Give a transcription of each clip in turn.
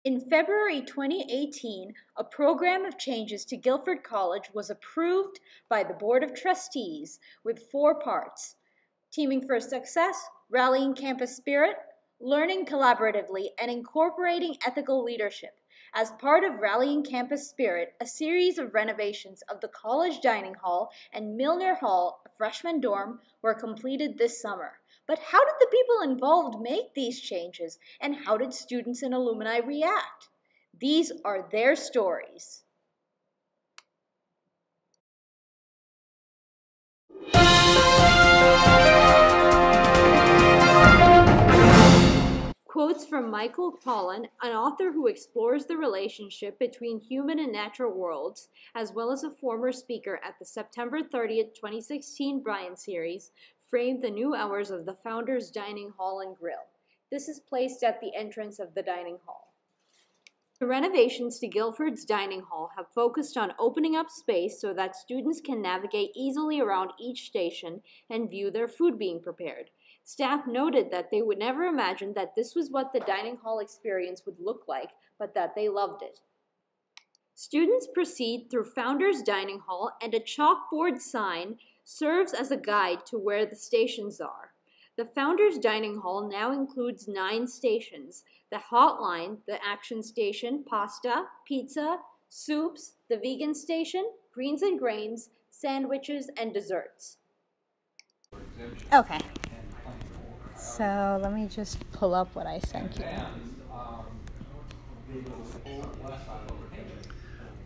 In February 2018, a program of changes to Guilford College was approved by the Board of Trustees with 4 parts: teaming for success, rallying campus spirit, learning collaboratively, and incorporating ethical leadership. As part of Rallying Campus Spirit, a series of renovations of the college dining hall and Milner Hall, a freshman dorm, were completed this summer. But how did the people involved make these changes, and how did students and alumni react? These are their stories. Quotes from Michael Pollan, an author who explores the relationship between human and natural worlds, as well as a former speaker at the September 30th, 2016 Bryan series, framed the new hours of the Founders Dining Hall and Grill. This is placed at the entrance of the dining hall. The renovations to Guilford's dining hall have focused on opening up space so that students can navigate easily around each station and view their food being prepared. Staff noted that they would never imagine that this was what the dining hall experience would look like, but that they loved it. Students proceed through Founders Dining Hall, and a chalkboard sign serves as a guide to where the stations are. The Founders Dining Hall now includes 9 stations: the hotline, the action station, pasta, pizza, soups, the vegan station, greens and grains, sandwiches, and desserts. Okay. So let me just pull up what I sent you.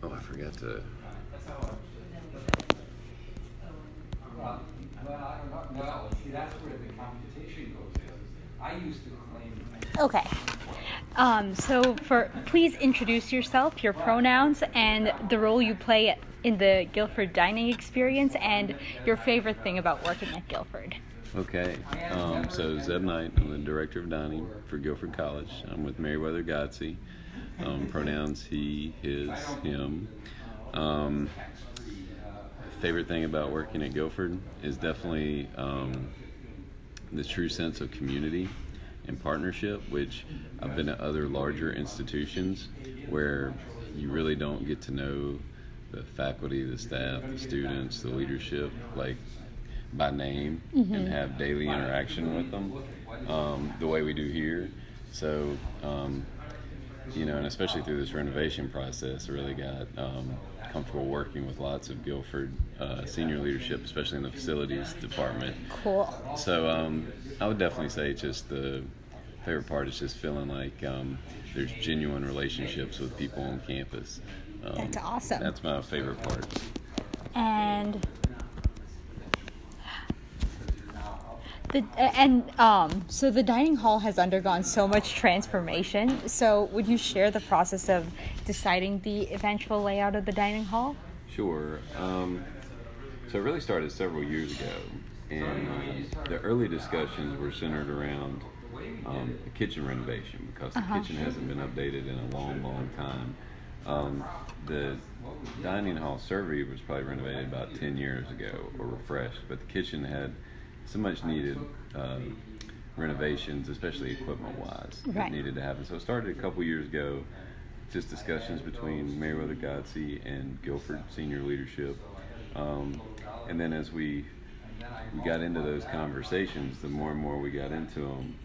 Oh, I forgot to. That's where the computation goes in. I used to claim. Okay. Please introduce yourself, your pronouns, and the role you play in the Guilford dining experience, and your favorite thing about working at Guilford. Okay, so Zeb Knight, I'm the Director of Dining for Guilford College. I'm with Meriwether Godsey. Pronouns he, his, him. Favorite thing about working at Guilford is definitely the true sense of community and partnership, which I've been at other larger institutions where you really don't get to know the faculty, the staff, the students, the leadership, like by name, and have daily interaction with them the way we do here. So, and especially through this renovation process, I really got comfortable working with lots of Guilford senior leadership, especially in the facilities department. Cool. So I would definitely say just the favorite part is just feeling like there's genuine relationships with people on campus. That's awesome. That's my favorite part. And so the dining hall has undergone so much transformation. So would you share the process of deciding the eventual layout of the dining hall? Sure. So it really started several years ago, and the early discussions were centered around the kitchen renovation, because the kitchen hasn't been updated in a long, long time. The dining hall servery was probably renovated about 10 years ago or refreshed, but the kitchen had so much needed renovations, especially equipment-wise, that needed to happen. So it started a couple years ago, just discussions between Meriwether Godsey and Guilford senior leadership. And then as we got into those conversations, the more and more we got into them,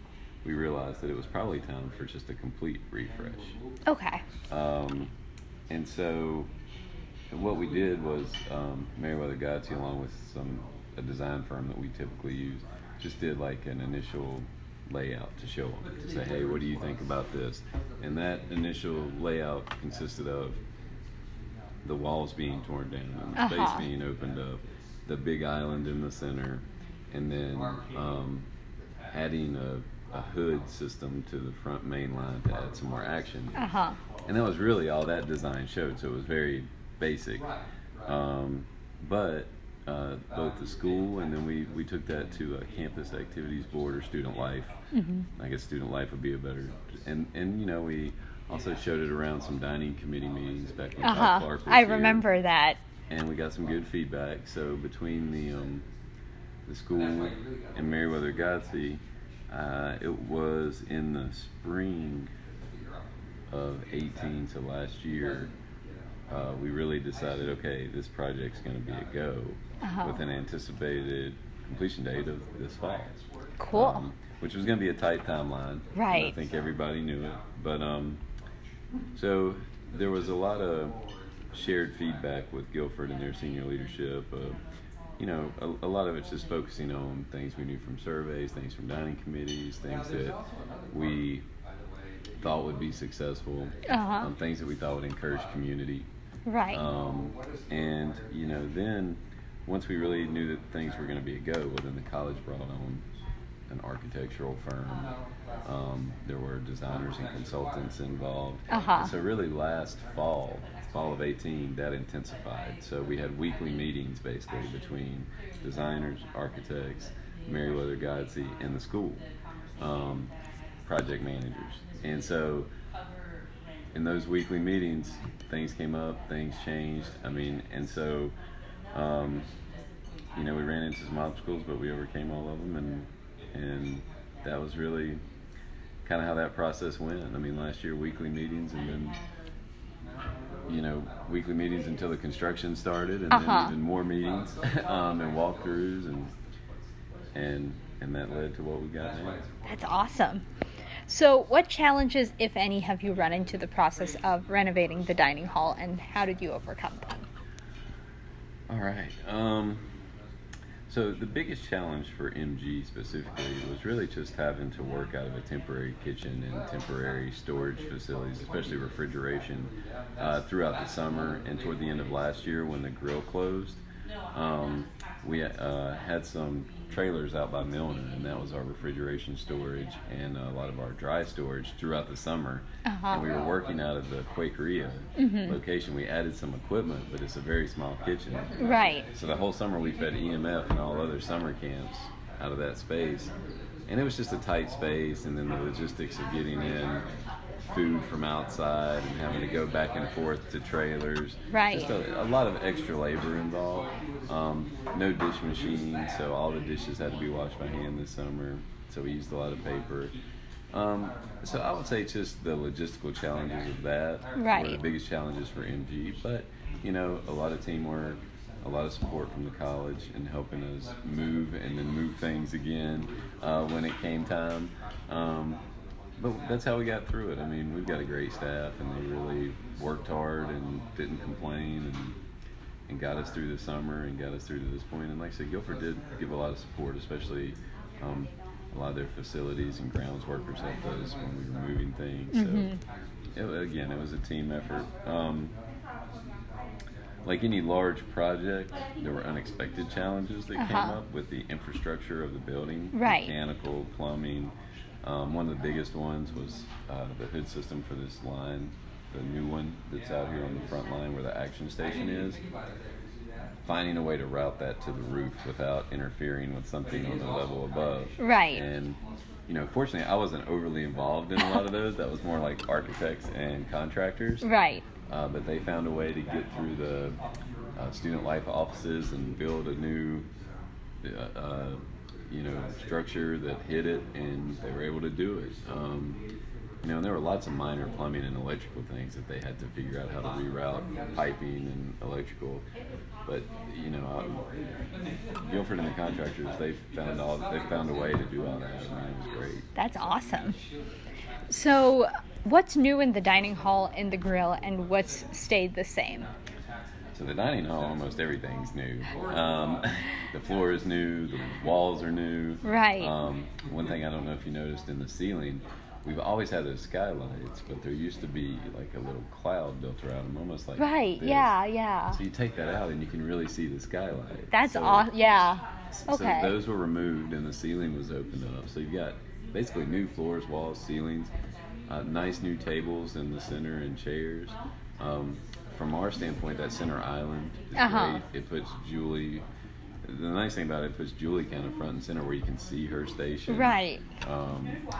we realized that it was probably time for just a complete refresh. Okay. And so what we did was Meriwether Godsey, along with a design firm that we typically use, just did like an initial layout to show them, to say, hey, what do you think about this? And that initial layout consisted of the walls being torn down and the space being opened up, the big island in the center, and then adding a hood system to the front main line to add some more action. And that was really all that design showed, so it was very basic. But both the school, and then we took that to a campus activities board or student life. I guess student life would be a better, and we also showed it around some dining committee meetings back when Todd Clark was I here. remember that. And we got some good feedback. So between the school and Meriwether Godsey, it was in the spring of 18, so last year, we really decided, okay, this project's going to be a go with an anticipated completion date of this fall. Cool. Which was going to be a tight timeline. Right. I think everybody knew it. But so there was a lot of shared feedback with Guilford and their senior leadership. A lot of it's just focusing on things we knew from surveys, things from dining committees, things that we thought would be successful, things that we thought would encourage community. Right. And then once we really knew that things were going to be a go, well, then the college brought on an architectural firm. There were designers and consultants involved. And so really last fall of 18, that intensified. So we had weekly meetings basically between designers, architects, Meriwether Godsey, and the school, project managers. And so in those weekly meetings, things came up, things changed. And so, we ran into some obstacles, but we overcame all of them, and that was really kind of how that process went. Last year, weekly meetings, and then, weekly meetings until the construction started, and then even more meetings, and walkthroughs, and that led to what we got now. That's awesome. So what challenges, if any, have you run into the process of renovating the dining hall, and how did you overcome them? All right. So the biggest challenge for MG specifically was really just having to work out of a temporary kitchen and temporary storage facilities, especially refrigeration, throughout the summer and toward the end of last year when the grill closed. We had some trailers out by Milner, and that was our refrigeration storage and a lot of our dry storage throughout the summer. And we were working out of the Quakeria location. We added some equipment, but it's a very small kitchen. Right. So the whole summer we fed EMF and all other summer camps out of that space. And it was just a tight space, and then the logistics of getting in food from outside and having to go back and forth to trailers. Right. Just a lot of extra labor involved. No dish machine, so all the dishes had to be washed by hand this summer. So we used a lot of paper. So I would say just the logistical challenges of that were the biggest challenges for MG. But, a lot of teamwork, a lot of support from the college in helping us move and then move things again when it came time. But that's how we got through it. We've got a great staff, and they really worked hard and didn't complain, and got us through the summer and got us through to this point. And like I said, Guilford did give a lot of support, especially a lot of their facilities and grounds workers helped us when we were moving things. So it was a team effort. Like any large project, there were unexpected challenges that came up with the infrastructure of the building, mechanical, plumbing. One of the biggest ones was the hood system for this line, the new one that's out here on the front line where the action station is. Finding a way to route that to the roof without interfering with something on the level above. Right. And, fortunately, I wasn't overly involved in a lot of those. That was more like architects and contractors. Right. But they found a way to get through the student life offices and build a new structure that hit it, and they were able to do it. And there were lots of minor plumbing and electrical things that they had to figure out how to reroute, piping and electrical. But Guilford and the contractors, they found a way to do all that. It was great. That's awesome. So, what's new in the dining hall and the grill, and what's stayed the same? So the dining hall, almost everything's new. The floor is new, the walls are new. Right. One thing I don't know if you noticed in the ceiling, we've always had those skylights, but there used to be like a little cloud built around them, almost like this. Yeah. So you take that out and you can really see the skylight. That's awesome. Yeah. Okay. So those were removed and the ceiling was opened up. So you've got basically new floors, walls, ceilings, nice new tables in the center and chairs. From our standpoint, that center island is great. It puts Julie. The nice thing about it puts Julie kind of front and center where you can see her station. Right.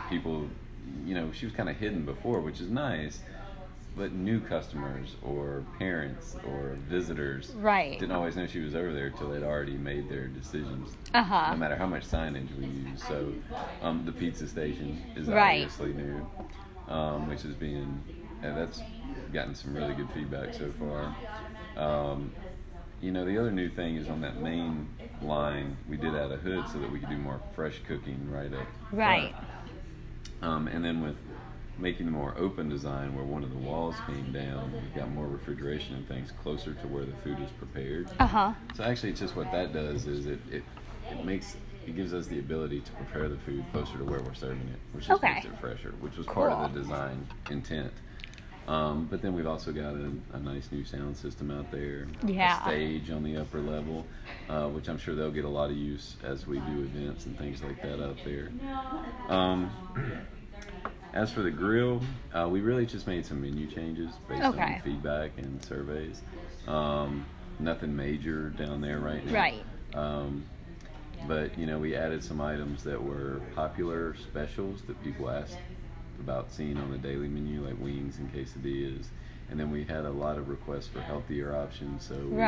People, she was kind of hidden before, which is nice. But new customers or parents or visitors didn't always know she was over there until they'd already made their decisions. No matter how much signage we use. So the pizza station is obviously new, which is being that's gotten some really good feedback so far. The other new thing is on that main line, we did add a hood so that we could do more fresh cooking right up Right. front. And then with making the more open design where one of the walls came down, we've got more refrigeration and things closer to where the food is prepared. So actually, it's just what that does is it gives us the ability to prepare the food closer to where we're serving it, which just makes it fresher, which was part of the design intent. But then we've also got a nice new sound system out there, a stage on the upper level, which I'm sure they'll get a lot of use as we do events and things like that out there. As for the grill, we really just made some menu changes based on feedback and surveys. Nothing major down there right now. Right. But, we added some items that were popular specials that people asked about seeing on the daily menu, like wings and quesadillas. And then we had a lot of requests for healthier options. So we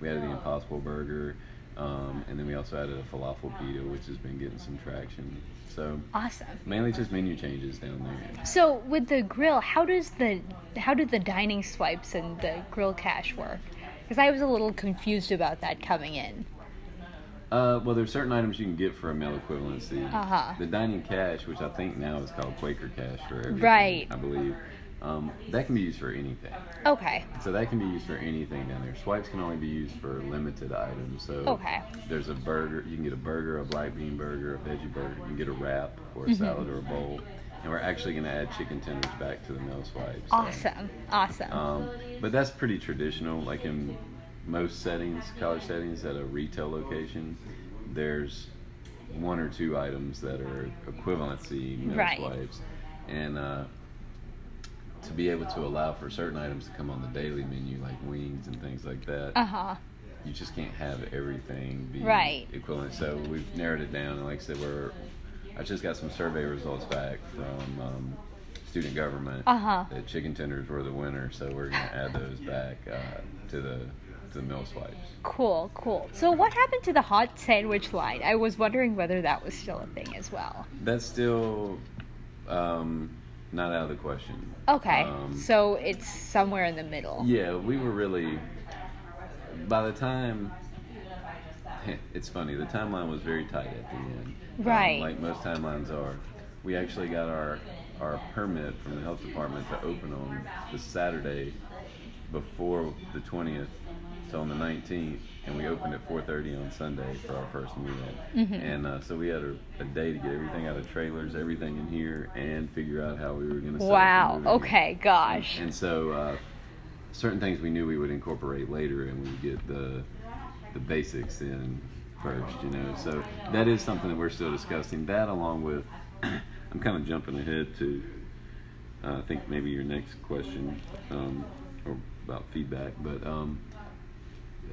added the Impossible Burger, and then we also added a falafel pita, which has been getting some traction. So awesome. Mainly just menu changes down there. So with the grill, how do the dining swipes and the grill cache work? Because I was a little confused about that coming in. Well, there's certain items you can get for a meal equivalency. The dining cache, which I think now is called Quaker cache for everything, I believe, that can be used for anything. Okay. So that can be used for anything down there. Swipes can only be used for limited items. So there's a burger. You can get a burger, a black bean burger, a veggie burger. You can get a wrap or a salad or a bowl. And we're actually going to add chicken tenders back to the meal swipes. Awesome. But that's pretty traditional. Like in most settings, college settings, at a retail location, there's one or two items that are equivalency meal swipes. And to be able to allow for certain items to come on the daily menu, like wings and things like that, you just can't have everything be equivalent. So we've narrowed it down, and like I said, I just got some survey results back from student government that chicken tenders were the winner, so we're going to add those back to the meal swipes. Cool. So what happened to the hot sandwich line? I was wondering whether that was still a thing as well. That's still not out of the question. Okay, so it's somewhere in the middle. Yeah, we were really, by the time, it's funny, the timeline was very tight at the end. Right. Like most timelines are. We actually got our permit from the health department to open on the Saturday before the 20th, so on the 19th, and we opened at 4:30 on Sunday for our first meal. And so we had a day to get everything out of trailers, everything in here, and figure out how we were going to set up the movie. Okay, gosh. And so certain things we knew we would incorporate later, and we would get the basics in first, So that is something that we're still discussing. That, along with, I'm kind of jumping ahead to, I think maybe your next question, or about feedback, but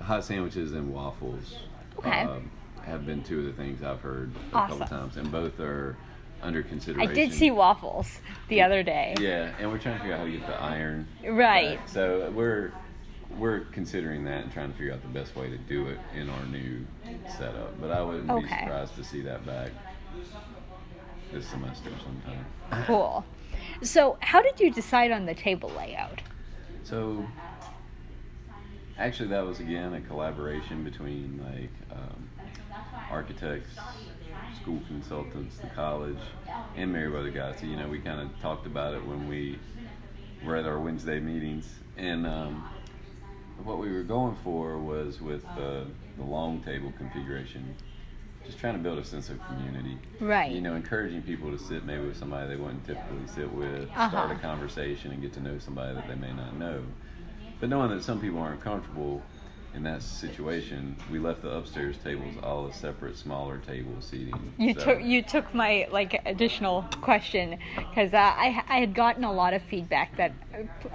hot sandwiches and waffles have been two of the things I've heard a couple times, and both are under consideration. I did see waffles the other day. Yeah, and we're trying to figure out how to get the iron. Right. Back. So we're considering that and trying to figure out the best way to do it in our new setup. But I wouldn't be surprised to see that back this semester sometime. Cool. So how did you decide on the table layout? So actually that was, again, a collaboration between architects, school consultants, the college, and Meriwether Gotzi. We kind of talked about it when we were at our Wednesday meetings. And what we were going for was with the long table configuration, just trying to build a sense of community. Right. Encouraging people to sit maybe with somebody they wouldn't typically sit with, start a conversation and get to know somebody that they may not know. But knowing that some people aren't comfortable in that situation, we left the upstairs tables all as separate, smaller table seating. You took my additional question, because I had gotten a lot of feedback that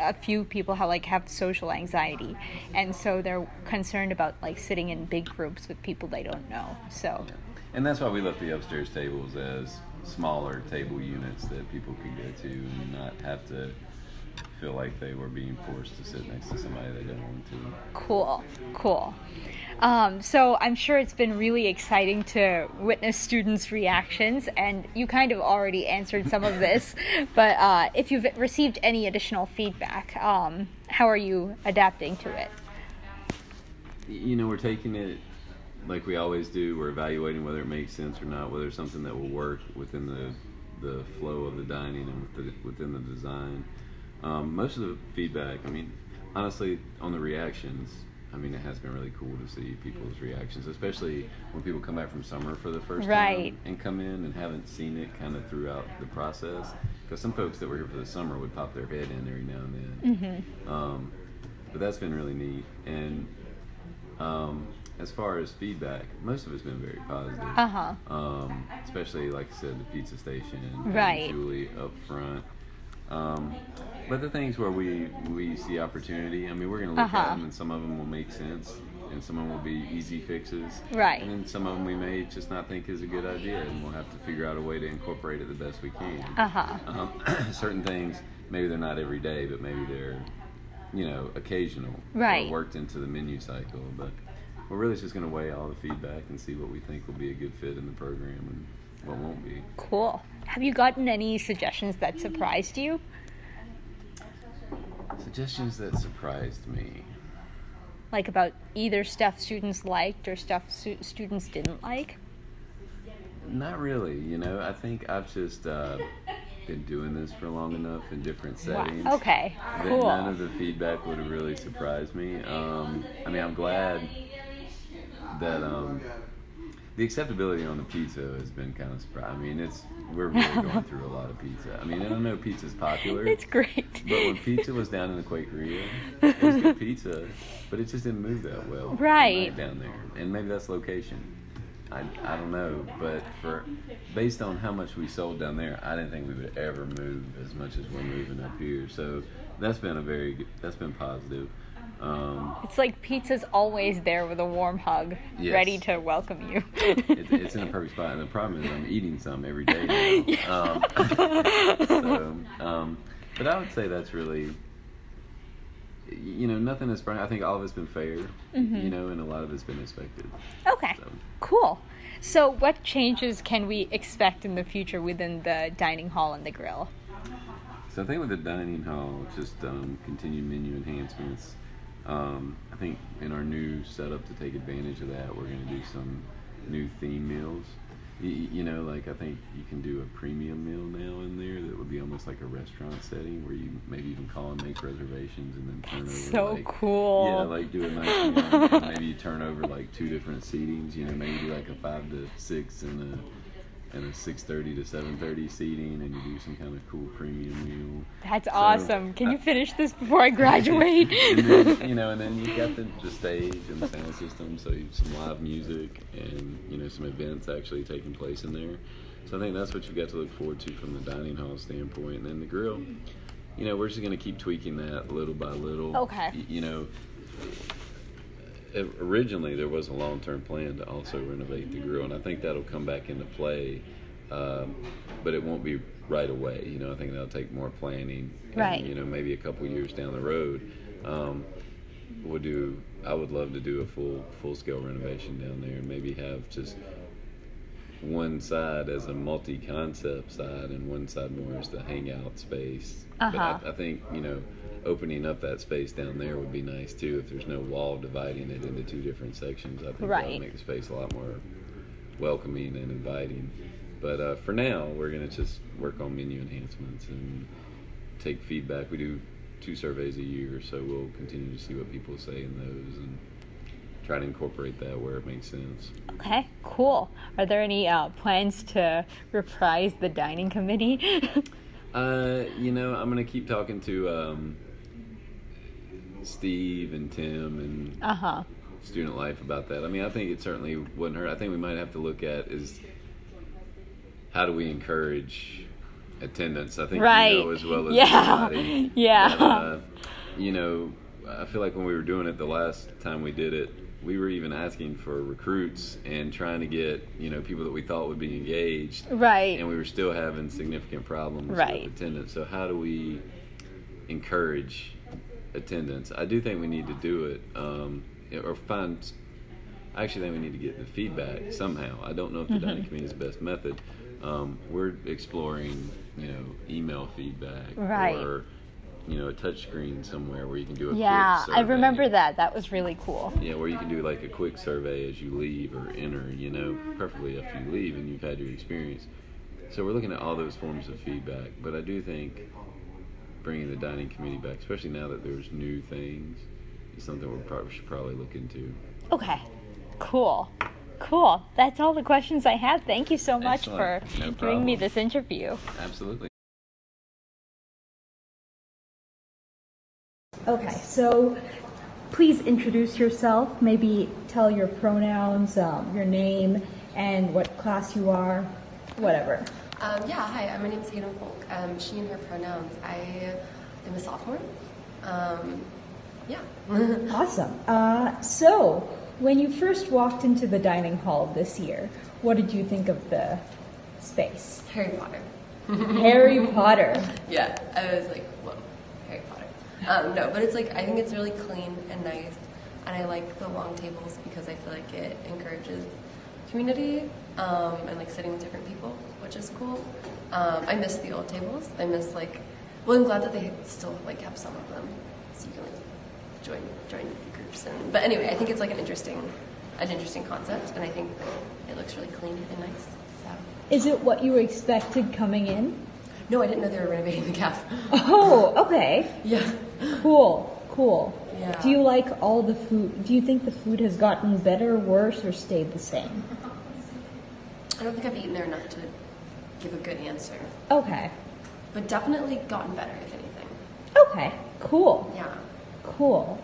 a few people have social anxiety, and so they're concerned about sitting in big groups with people they don't know. So, and that's why we left the upstairs tables as smaller table units that people could go to and not have to feel like they were being forced to sit next to somebody they didn't want to. Cool. So I'm sure it's been really exciting to witness students' reactions, and you kind of already answered some of this, but if you've received any additional feedback, how are you adapting to it? We're taking it like we always do. We're evaluating whether it makes sense or not, whether it's something that will work within the flow of the dining and within the design. Most of the feedback, honestly, on the reactions, it has been really cool to see people's reactions, especially when people come back from summer for the first time and come in and haven't seen it kind of throughout the process. Because some folks that were here for the summer would pop their head in every now and then. But that's been really neat. And as far as feedback, most of it's been very positive. Especially, like I said, the pizza station and Julie up front. But the things where we see opportunity, we're going to look at them, and some of them will make sense, and some of them will be easy fixes. And then some of them we may just not think is a good idea, and we'll have to figure out a way to incorporate it the best we can. Certain things, maybe they're not every day, but maybe they're, occasional. Or worked into the menu cycle. But we're really just going to weigh all the feedback and see what we think will be a good fit in the program and what won't be. Cool. Have you gotten any suggestions that surprised you? Suggestions that surprised me. Like about either stuff students liked or stuff students didn't like? Not really. I think I've just been doing this for long enough in different settings. Wow. Okay, cool. That none of the feedback would have really surprised me. I'm glad that the acceptability on the pizza has been kind of surprising. We're really going through a lot of pizza. And I know pizza's popular. It's great. But when pizza was down in the Quakeria, it was good pizza, but it just didn't move that well. Down there. And maybe that's location. I don't know, but based on how much we sold down there, I didn't think we would ever move as much as we're moving up here. So that's been that's been positive. It's like pizza's always there with a warm hug, ready to welcome you. It's in a perfect spot, and the problem is I'm eating some every day now. But I would say that's really, nothing is. I think all of it's been fair, and a lot of it's been expected. Okay, cool. So what changes can we expect in the future within the dining hall and the grill? So I think with the dining hall, just continued menu enhancements. I think in our new setup to take advantage of that, we're going to do some new theme meals. I think you can do a premium meal now in there that would be almost like a restaurant setting where you maybe even call and make reservations and then turn over. So cool. Yeah, do a nice meal. And maybe you turn over 2 different seatings. Maybe do a 5 to 6 and a 6:30 to 7:30 seating, and you do some kind of cool premium meal. That's awesome. Can you finish this before I graduate? and then you've got the stage and the sound system, so some live music and some events actually taking place in there. So I think that's what you've got to look forward to from the dining hall standpoint. And then the grill, we're just going to keep tweaking that little by little. Okay. Originally there was a long-term plan to also renovate the grill, and I think that'll come back into play, but it won't be right away. I think that'll take more planning, and, maybe a couple years down the road. I would love to do a full-scale renovation down there, and maybe have just one side as a multi-concept side and one side more as the hangout space. But I think opening up that space down there would be nice too. If there's no wall dividing it into 2 different sections, I think that would make the space a lot more welcoming and inviting. But for now, we're going to just work on menu enhancements and take feedback. We do 2 surveys a year, so we'll continue to see what people say in those and try to incorporate that where it makes sense. Okay, cool. Are there any plans to reprise the dining committee? I'm going to keep talking to Steve and Tim and Student Life about that. I think it certainly wouldn't hurt. I think we might have to look at is how do we encourage attendance. I think as well as anybody. That, I feel like when we were doing it the last time we did it, we were even asking for recruits and trying to get people that we thought would be engaged. And we were still having significant problems with attendance. So how do we encourage attendance. I do think we need to do it, or find. I actually think we need to get the feedback somehow. I don't know if the dining committee is the best method. We're exploring, email feedback, Right. or a touch screen somewhere where you can do a Yeah, quick survey. I remember that. That was really cool. Yeah, where you can do like a quick survey as you leave or enter, preferably after you leave and you've had your experience. So we're looking at all those forms of feedback, but I do think bringing the dining committee back, especially now that there's new things, is something we should probably look into. Okay, cool. That's all the questions I have. Thank you so much for giving me this interview. Absolutely. Okay, so please introduce yourself. Maybe tell your pronouns, your name, and what class you are, whatever. Hi, my name's Hayden Folk. She and her pronouns. I am a sophomore. Awesome. So, when you first walked into the dining hall this year, what did you think of the space? Harry Potter. Harry Potter. Yeah, I was like, whoa, Harry Potter. No, but it's like, I think it's really clean and nice, and I like the long tables because I feel like it encourages community, and like sitting with different people, which is cool. I miss the old tables. I'm glad that they still like have some of them, so you can like join groups. But anyway, I think it's like an interesting concept, and I think it looks really clean and nice. So. Is it what you expected coming in? No, I didn't know they were renovating the cafe. Oh, okay. Yeah. Cool. Yeah. Do you like all the food? Do you think the food has gotten better, worse, or stayed the same? I don't think I've eaten there enough to give a good answer. Okay. But definitely gotten better, if anything. Okay, cool. Yeah. Cool.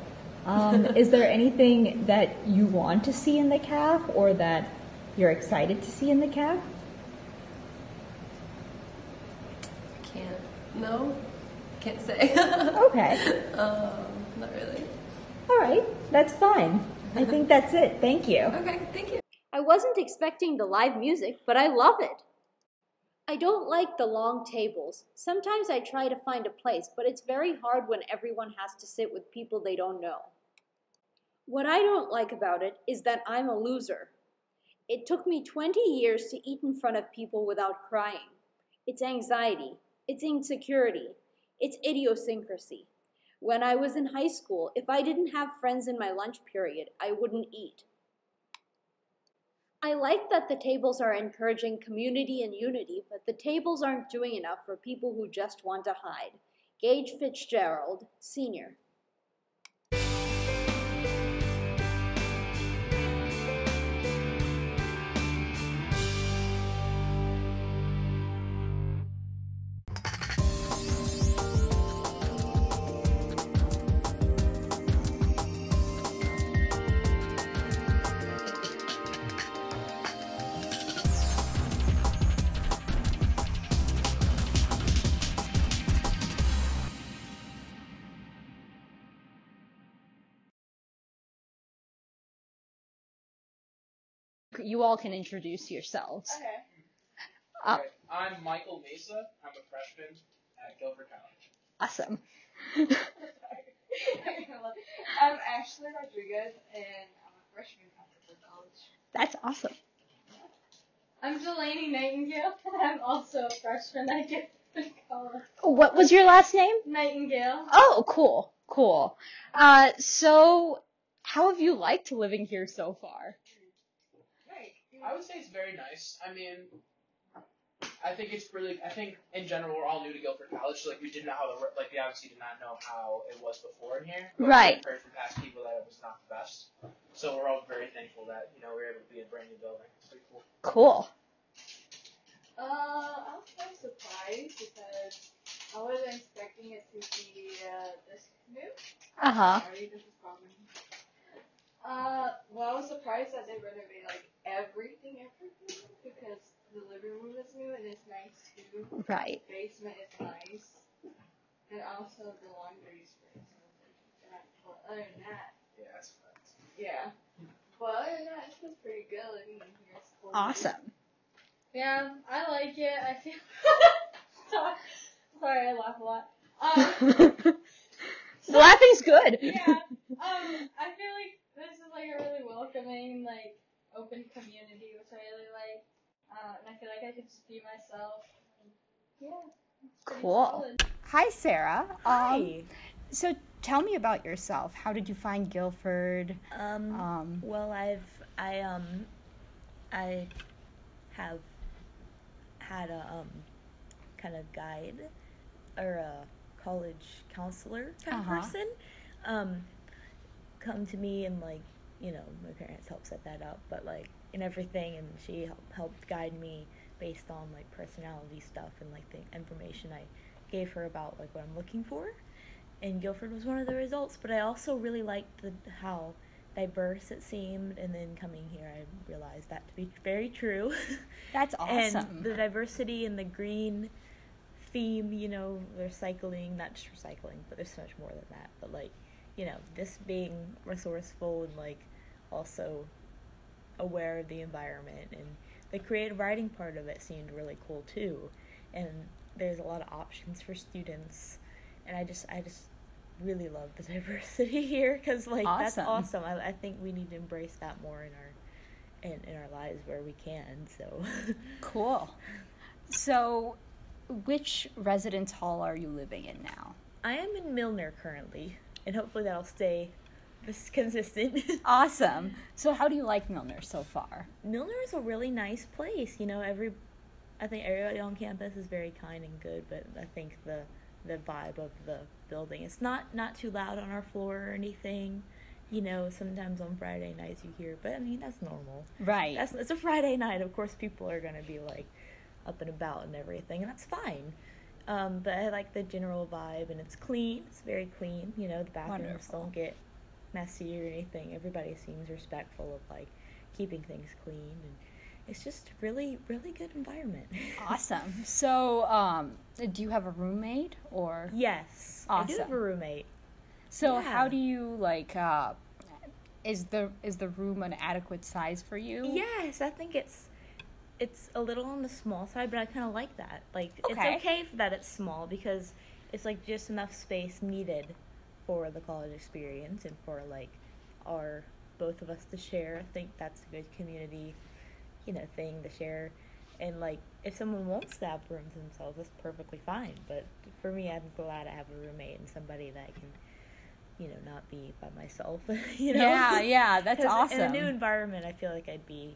Is there anything that you want to see in the caf or that you're excited to see in the caf? Can't say. Okay. Not really. All right, that's fine. I think that's it. Thank you. Okay, thank you. I wasn't expecting the live music, but I love it. I don't like the long tables. Sometimes I try to find a place, but it's very hard when everyone has to sit with people they don't know. What I don't like about it is that I'm a loser. It took me 20 years to eat in front of people without crying. It's anxiety. It's insecurity. It's idiosyncrasy. When I was in high school, if I didn't have friends in my lunch period, I wouldn't eat. I like that the tables are encouraging community and unity, but the tables aren't doing enough for people who just want to hide. Gage Fitzgerald, Sr. You all can introduce yourselves. Okay. I'm Michael Mesa. I'm a freshman at Guilford College. Awesome. I'm Ashley Rodriguez, and I'm a freshman at Guilford College. That's awesome. I'm Delaney Nightingale, and I'm also a freshman at Guilford College. What was your last name? Nightingale. Oh, cool. So how have you liked living here so far? I would say it's very nice. I mean, I think in general we're all new to Guilford College, so we didn't know how we obviously did not know how it was before in here. But Right. We've heard from past people that it was not the best. So we're all very thankful that, we were able to be in a brand new building. It's pretty cool. Cool. I was kind of surprised because I wasn't expecting it to be this new. Uh-huh. Sorry, this is probably. Well, I was surprised that they renovated everything because the living room is new and it's nice too. Right. The basement is nice, and also the laundry space. But other than that, Yeah, that's fun. yeah. But other than that, it's been pretty good living in here. It's cool. Awesome. Yeah, I like it. I feel. Sorry, I laugh a lot. Laughing's good. Yeah. I feel like this is like a really welcoming, like open community, which I really like. And I feel like I can just be myself. Yeah. Pretty Cool. solid. Hi, Sarah. Hi. So tell me about yourself. How did you find Guilford? Well, I have had a kind of guide or a college counselor kind of person come to me, and like, you know, my parents helped set that up, but like in everything, and she helped guide me based on like personality stuff and like the information I gave her about like what I'm looking for. And Guilford was one of the results, but I also really liked how diverse it seemed, and then coming here I realized that to be very true. That's awesome. And the diversity and the green theme, you know, recycling, not just recycling, but there's so much more than that. But like, you know, this being resourceful and like also aware of the environment, and the creative writing part of it seemed really cool too. And there's a lot of options for students, and I just really love the diversity here, because like that's awesome. I think we need to embrace that more in our lives where we can. So Cool. So which residence hall are you living in now? I am in Milner currently, and hopefully that'll stay this consistent. Awesome. So how do you like Milner so far? Milner is a really nice place. You know, I think everybody on campus is very kind and good, but I think the vibe of the building, it's not too loud on our floor or anything. You know, sometimes on Friday nights you hear, but I mean, that's normal. Right. It's a Friday night. Of course, people are going to be like up and about and everything, and that's fine. But I like the general vibe, and it's clean. It's very clean. You know, the bathrooms don't get messy or anything. Everybody seems respectful of like keeping things clean, and it's just really, really good environment. Awesome. So, do you have a roommate or? Yes, awesome. I do have a roommate. So, Yeah. how do you like? Is the room an adequate size for you? Yes, I think it's a little on the small side, but I kind of like that. Like, Okay. it's okay that it's small, because it's like just enough space needed for the college experience and for like both of us to share. I think that's a good community, you know, thing to share. And like, if someone wants to have rooms themselves, that's perfectly fine. But for me, I'm glad I have a roommate and somebody that I can, you know, not be by myself. You know? Yeah, that's awesome. In a new environment, I feel like I'd be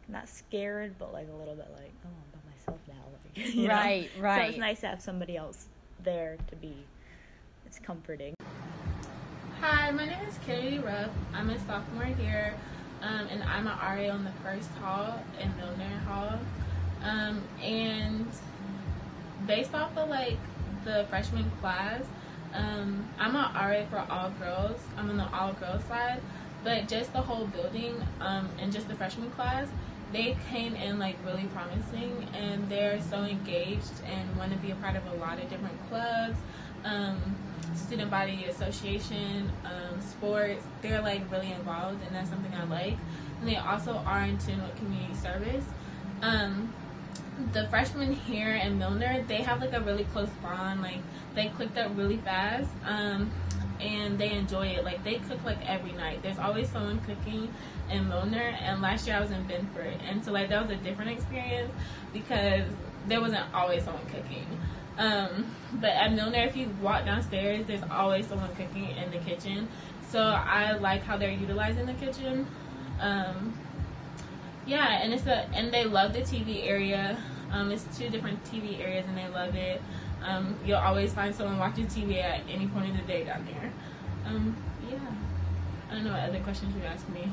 not scared, but like a little bit like, oh, I'm by myself now. Like, you know? Right. So it's nice to have somebody else there to be. It's comforting. Hi, my name is Katie Ruff. I'm a sophomore here, and I'm an RA on the first hall in Milner Hall. And based off of like the freshman class, I'm an RA for all girls. I'm on the all girls side, but just the whole building, and just the freshman class, they came in like really promising, and they're so engaged and want to be a part of a lot of different clubs. Student body association, sports. They're like really involved, and that's something I like. And they also are in tune with community service. The freshmen here in Milner, they have like a really close bond. Like, they clicked up really fast, and they enjoy it. Like, they cook like every night. There's always someone cooking in Milner, and last year I was in Benford, and so like that was a different experience because there wasn't always someone cooking. But at Milner, if you walk downstairs, there's always someone cooking in the kitchen. So I like how they're utilizing the kitchen. Yeah, and they love the TV area. It's 2 different TV areas, and they love it. You'll always find someone watching TV at any point of the day down there. Yeah. I don't know what other questions you asked me.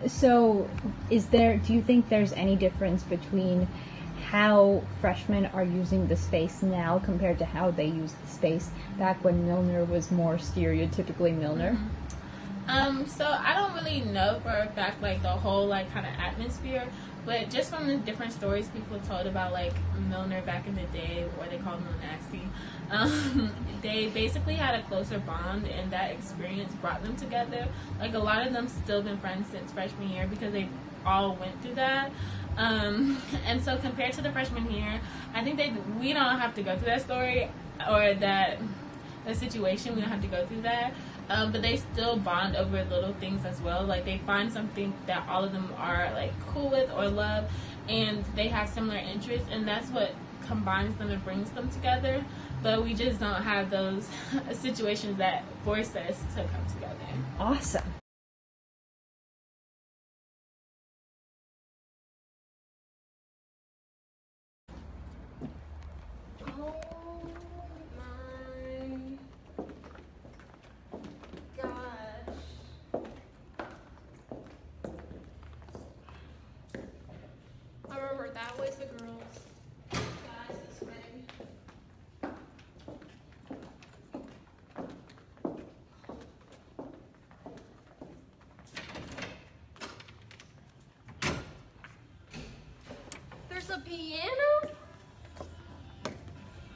So do you think there's any difference between how freshmen are using the space now compared to how they used the space back when Milner was more stereotypically Milner? So I don't really know for a fact like the whole like kind of atmosphere, but just from the different stories people told about like Milner back in the day, or they called him nasty, they basically had a closer bond, and that experience brought them together. Like, a lot of them still been friends since freshman year because they all went through that. And so compared to the freshmen here, I think we don't have to go through that story. or that the situation. We don't have to go through that. But they still bond over little things as well. Like they find something that all of them are like cool with or love, and they have similar interests, and that's what combines them and brings them together. But we just don't have those situations that force us to come together. Awesome. That was the girls. Guys, this way. There's a piano.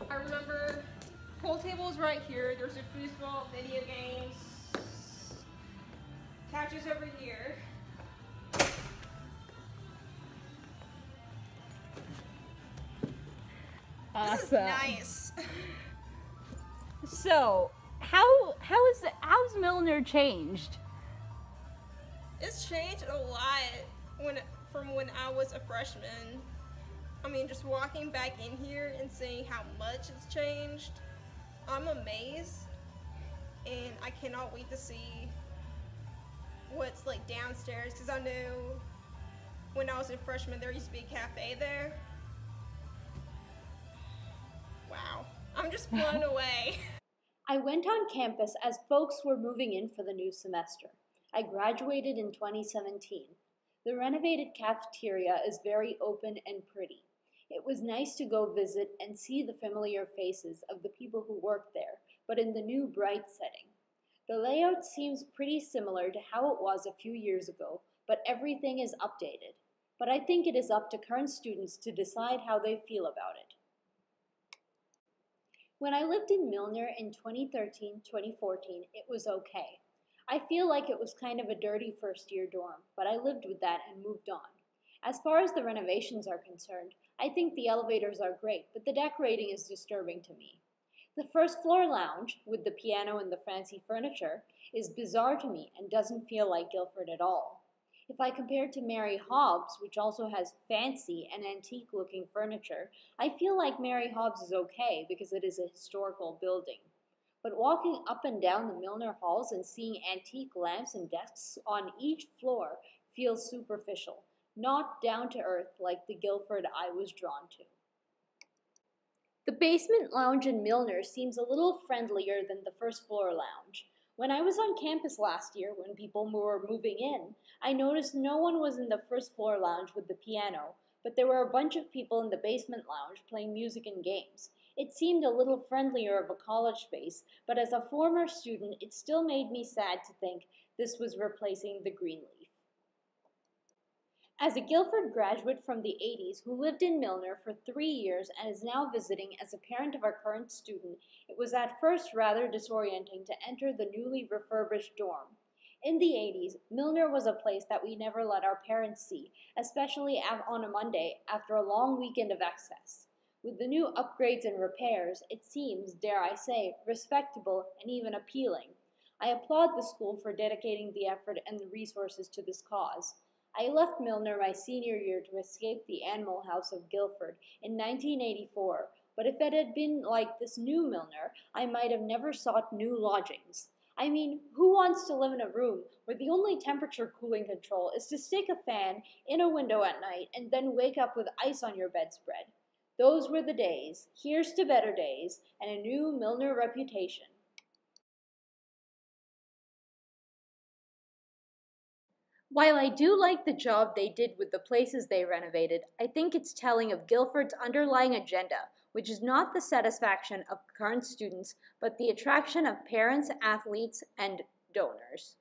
I remember pool tables right here. There's a foosball, video games, couches over here. Awesome. This is nice. So, how's Milner changed? It's changed a lot from when I was a freshman. I mean, just walking back in here and seeing how much it's changed, I'm amazed, and I cannot wait to see what's like downstairs, because I knew when I was a freshman there used to be a cafe there. Wow, I'm just blown away. I went on campus as folks were moving in for the new semester. I graduated in 2017. The renovated cafeteria is very open and pretty. It was nice to go visit and see the familiar faces of the people who work there, but in the new bright setting. The layout seems pretty similar to how it was a few years ago, but everything is updated. But I think it is up to current students to decide how they feel about it. When I lived in Milner in 2013-2014, it was okay. I feel like it was kind of a dirty first-year dorm, but I lived with that and moved on. As far as the renovations are concerned, I think the elevators are great, but the decorating is disturbing to me. The first floor lounge, with the piano and the fancy furniture, is bizarre to me and doesn't feel like Guilford at all. If I compare to Mary Hobbs, which also has fancy and antique-looking furniture, I feel like Mary Hobbs is okay because it is a historical building. But walking up and down the Milner halls and seeing antique lamps and desks on each floor feels superficial, not down-to-earth like the Guilford I was drawn to. The basement lounge in Milner seems a little friendlier than the first floor lounge. When I was on campus last year, when people were moving in, I noticed no one was in the first floor lounge with the piano, but there were a bunch of people in the basement lounge playing music and games. It seemed a little friendlier of a college space, but as a former student, it still made me sad to think this was replacing the Greenleaf. As a Guilford graduate from the 80s who lived in Milner for 3 years and is now visiting as a parent of our current student, it was at first rather disorienting to enter the newly refurbished dorm. In the 80s, Milner was a place that we never let our parents see, especially on a Monday after a long weekend of excess. With the new upgrades and repairs, it seems, dare I say, respectable and even appealing. I applaud the school for dedicating the effort and the resources to this cause. I left Milner my senior year to escape the Animal House of Guilford in 1984, but if it had been like this new Milner, I might have never sought new lodgings. I mean, who wants to live in a room where the only temperature cooling control is to stick a fan in a window at night and then wake up with ice on your bedspread? Those were the days. Here's to better days and a new Milner reputation. While I do like the job they did with the places they renovated, I think it's telling of Guilford's underlying agenda, which is not the satisfaction of current students, but the attraction of parents, athletes, and donors.